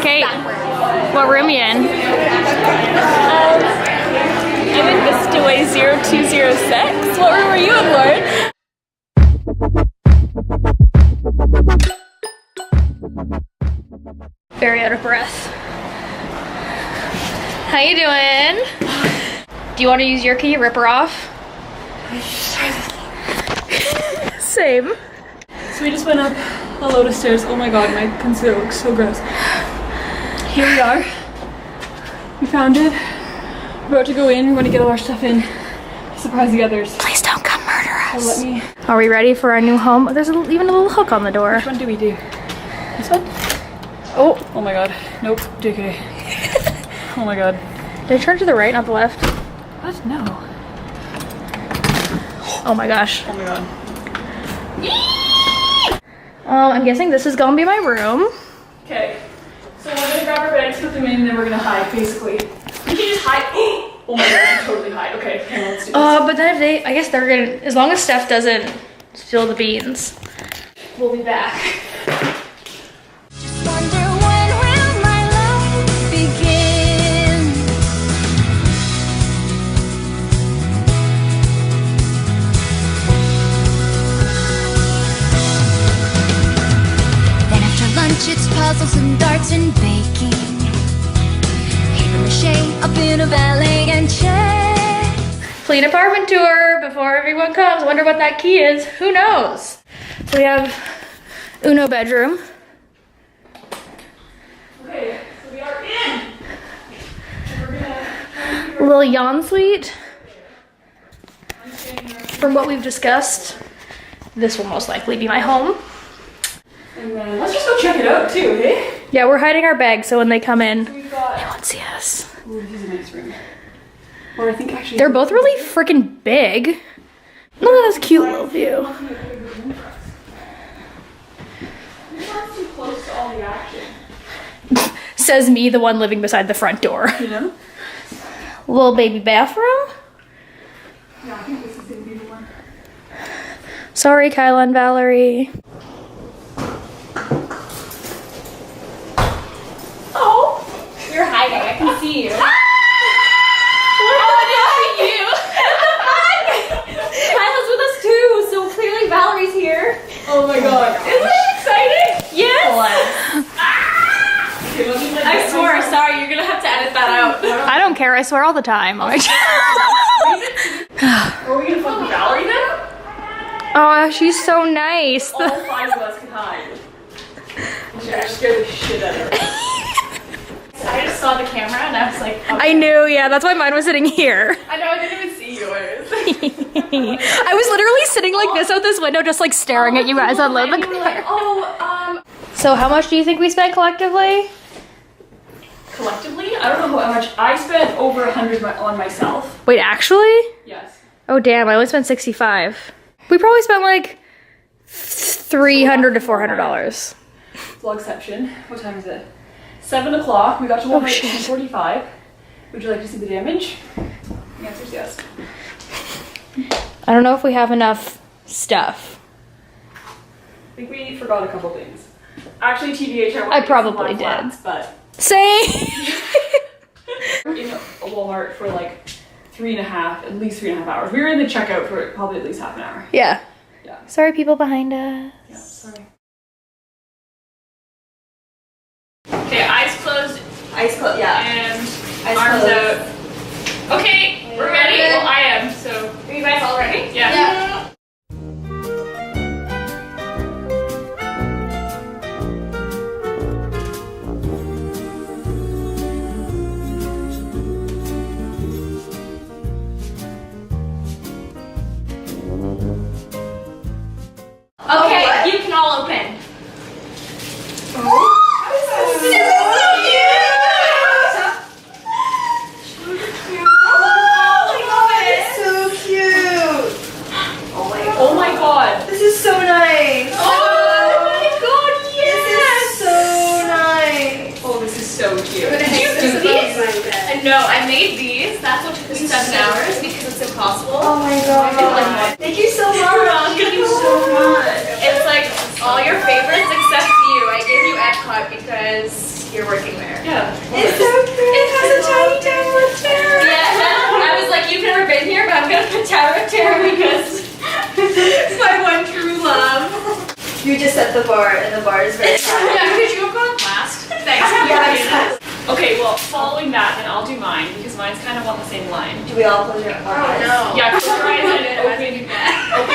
Okay, what room you in? I'm in Vistaway 0206. What room are you in, Lauren? Very out of breath. How you doing? Do you want to use your key? Rip her off? Same. So we just went up a load of stairs. Oh my god, my concealer looks so gross. Here we are. We found it. We're about to go in. We want to get all our stuff in. Surprise the others. Please don't come murder us. So let me... Are we ready for our new home? There's even a little hook on the door. Which one do we do? This one? Oh. Oh my god. Nope. JK. Oh my god. Did I turn to the right, not the left? What? No. Oh my gosh. Oh my god. I'm guessing this is gonna be my room. Okay. So we're gonna grab our bags, put them in, and then we're gonna hide, basically. We can just hide. Oh my god, we can totally hide. Okay, hang on, let's do this. But then if they, I guess they're gonna, as long as Steph doesn't spill the beans, we'll be back. Just wonder when will my life begin? Then after lunch it's puzzles and darts and baking. Paper mache, a bit of ballet and chess. Clean apartment tour before everyone comes. Wonder what that key is. Who knows? So we have Uno bedroom. Okay, so we are in. We're gonna... A little yawn suite. From what we've discussed, this will most likely be my home. And then let's just go check it out too, hey? Yeah, we're hiding our bags so when they come in, We've got... they won't see us. Ooh, this is a nice room. Or I think actually... They're both really freaking big. Look at this cute little view. This one's too close to all the action. Says me, the one living beside the front door. You know? Little baby bathroom. Yeah, I think this is gonna be the one. Sorry, Kyla and Valerie. Oh! You're hiding, I can see you. Kyla's with us too, so clearly Valerie's here. Oh my god. Isn't that exciting? Yes! Okay, let me I swore, sorry, you're gonna have to edit that out. I don't care, I swear all the time. Are we gonna fuck with Valerie then? Oh, she's so nice. All 5 of us can hide. I scared the shit out of her. I just saw the camera and I was like, oh. I knew, yeah, that's why mine was sitting here. I know, I didn't even see yours. I was literally sitting like this out this window, just like staring at you guys on the And you were like, car. So how much do you think we spent collectively? Collectively, I don't know how much. I spent over 100 on myself. Wait, actually? Yes. Oh damn, I only spent 65. We probably spent like $300 to $400. Vlogception. What time is it? 7 o'clock. We got to Walmart at shit. 10:45. Would you like to see the damage? The answer is yes. I don't know if we have enough stuff. I think we forgot a couple things. Actually, TBH, I probably did. flats, but Say. in a Walmart for like at least 3.5 hours. We were in the checkout for probably at least half an hour. Yeah. Yeah. Sorry, people behind us. Yeah, sorry. Okay, eyes closed Eyes closed, yeah. and Eyes arms closed. out. Okay, we're ready? Well, I am, so. Are you guys all ready? Yeah. Okay, you can all open. Oh my god. This is so nice. Oh my god, yes! This is so nice. Oh, this is so cute. Did you do these? No, I made these. That's what took me 7 hours because it's impossible. Oh my god. Thank you so much. Thank you so much. It's like all your favorites except you. I gave you Epcot because you're working there. Yeah. It's so cute. It has a tiny tower of terror. Yeah, I was like, you've never been here, but I'm gonna put Tower of Terror because It's my one true love. You just set the bar, and the bar is very high. yeah, could you have gone last? Thanks. Yes. Okay, well, following that, then I'll do mine because mine's kind of on the same line. Do we all close our eyes? No. Yeah, close your eyes and open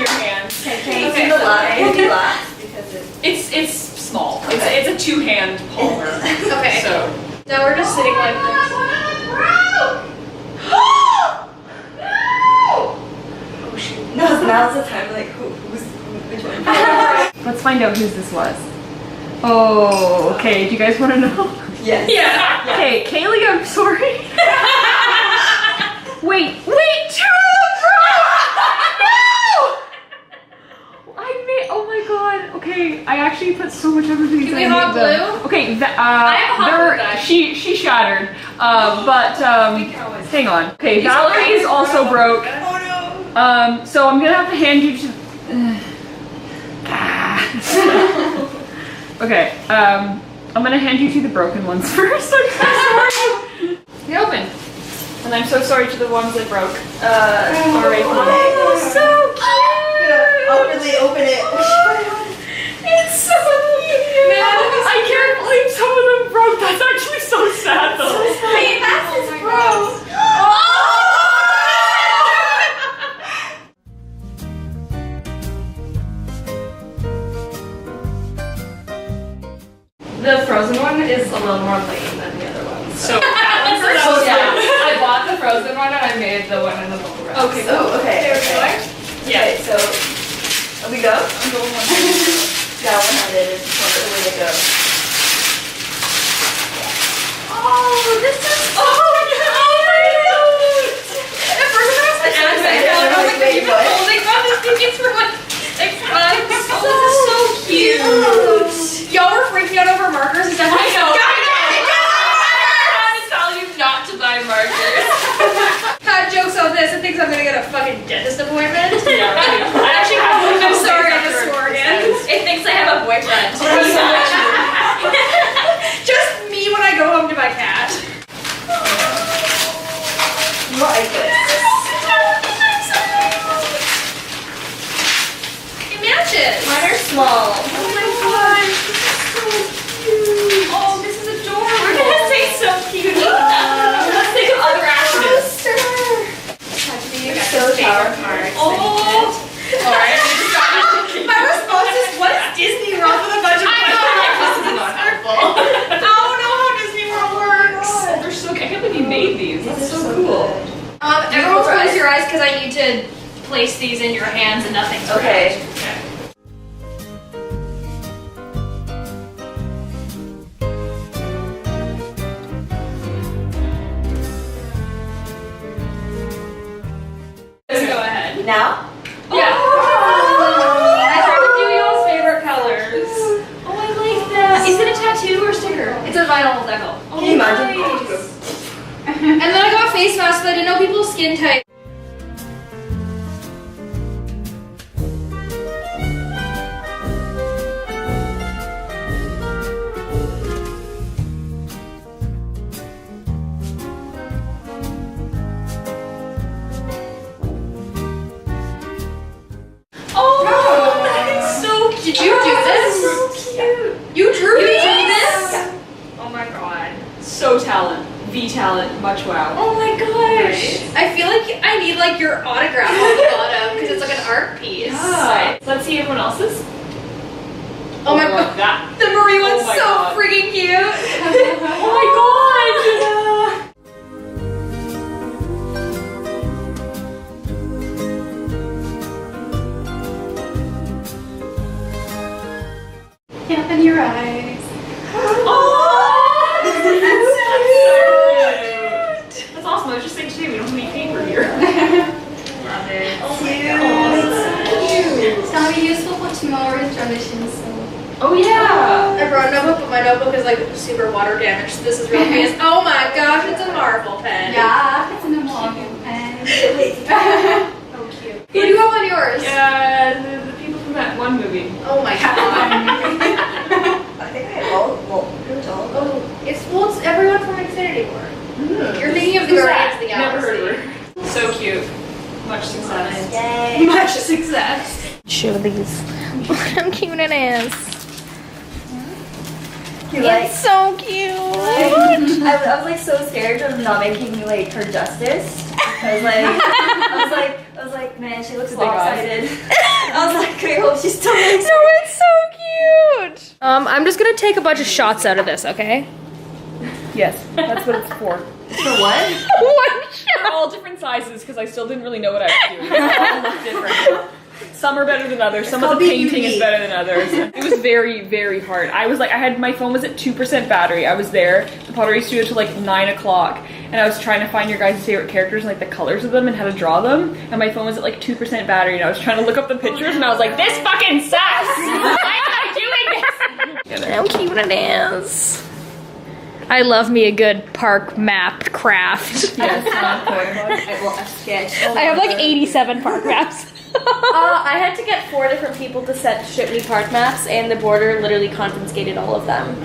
your hands. Can you do the last? Can you do last? Because It's small. Okay. It's a two-hand palmer. Okay. So Now we're just sitting like this. oh shoot. Now's the time. Like which one? let's find out whose this was. Oh, okay. Do you guys want to know? Yes. Yeah. Okay, Kaylee, I'm sorry. wait, two of them broke! No! Oh my god. Okay, I actually put so much effort into these. Can we I hot made them. glue? Okay, I have a hot glue gun. she shattered. Hang on. Okay, Valerie's also broke. Oh no. So I'm gonna have to hand you to. Okay, I'm gonna hand you to the broken ones first. I'm so sorry. They open. And I'm so sorry to the ones that broke. Alright. Oh, So cute! Awkwardly open it. It's so cute! I can't believe some of them broke. That's actually so sad though. Wait, that's his bro. The frozen one is a little more lame than the other ones. So that one's the Oh, most yeah. I bought the frozen one and I made the one in the bubble wrap. Okay. Oh, okay. Okay. Yeah. Okay, so we go. I'm going one-handed. Yeah, one-handed is the way to go. Oh, this is so cute. At first I was like, I was like, I was like, wait, you've been what? holding on to these for like 6 months. Oh, this is so cute. Y'all were freaking out over markers. Is that what I know? I'm telling you not to buy markers. Had jokes on this. It thinks I'm gonna get a fucking dentist appointment. Yeah, right. I actually have one. I'm sorry, I just swore again. It thinks I have a boyfriend. Just me when I go home to my cat. What is this? It matches. Mine are small. Oh my god, this is so cute. Oh, this is adorable. We're gonna say so cute. Let's think of other acronyms. So tower cards. Oh. Alright. My response is, what is Disney World with a bunch of I know, like, this is not helpful. I don't know how Disney World works. They're so. I can't believe you made these. That's so so cool. Everyone close your eyes because I need to place these in your hands and nothing's Okay. Let's go ahead. Now? Yeah. I tried to do y'all's favorite colors. Oh, I like that. Is it a tattoo or sticker? It's a vinyl decal. Can you imagine? And then I got a face mask, but I didn't know people's skin type. Oh, that's so cute. Did you do this? So cute. You drew You this? drew this? Oh my god. So talent. V talent. Much wow. Oh my gosh. I feel like I need like your autograph on the bottom because it's like an art piece. Yeah. Let's see everyone else's. Oh my I god. love that. The Marie one's Oh my so God. freaking cute. Oh my god! Open your eyes. Oh! That's awesome. I was just saying today we don't have any paper here. Love it. Oh my god. It's gonna be useful for tomorrow's tradition, so. Oh yeah! I brought a notebook, but my notebook is like super water damaged. So this is real piece. Oh my gosh, it's a Marvel pen. Yeah, it's in the morning pen. So cute. Who do you have on yours? Yeah, the people from that one movie. Oh my god. I think I have all, well, pretty much all of them. Oh, It's everyone from Infinity War. You're thinking of the Guardians of the Never Galaxy. heard of her. So cute. Much success. Yay. Much success. Show these. How cute it is. You like? It's so cute. I was like so scared of not making like her justice. I was like, man, she looks Big eyes. lopsided. I was like, I hope she still makes No, it's so cute. I'm just gonna take a bunch of shots out of this, okay? Yes, that's what it's for. for what? One They're all different sizes because I still didn't really know what I was doing. They all look different. Some are better than others. Some of the called being painting is unique. better than others. It was very, very hard. I was like, my phone was at 2% battery. I was there, the pottery studio till like 9 o'clock, and I was trying to find your guys' favorite characters and like the colors of them and how to draw them. And my phone was at like 2% battery, and I was trying to look up the pictures, and I was like, this fucking sucks. Why am I doing this? How cute it is. I love me a good park map craft. Yes, not I will sketch. I have like 87 park maps. I had to get 4 different people to ship me park maps, and the border literally confiscated all of them.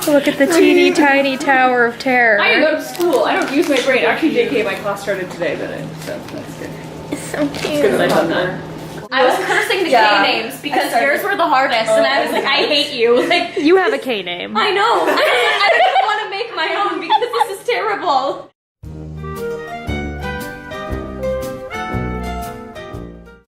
Look at the teeny tiny Tower of Terror. I didn't go to school. I don't use my brain. Actually, JK, my class started today, so that's good. It's so cute. Good that I've done that. I was cursing the Yeah. K names because I started- yours were the hardest, and I was like, I hate you. Like, You have a K name. I know. I don't even want to make my own because this is terrible.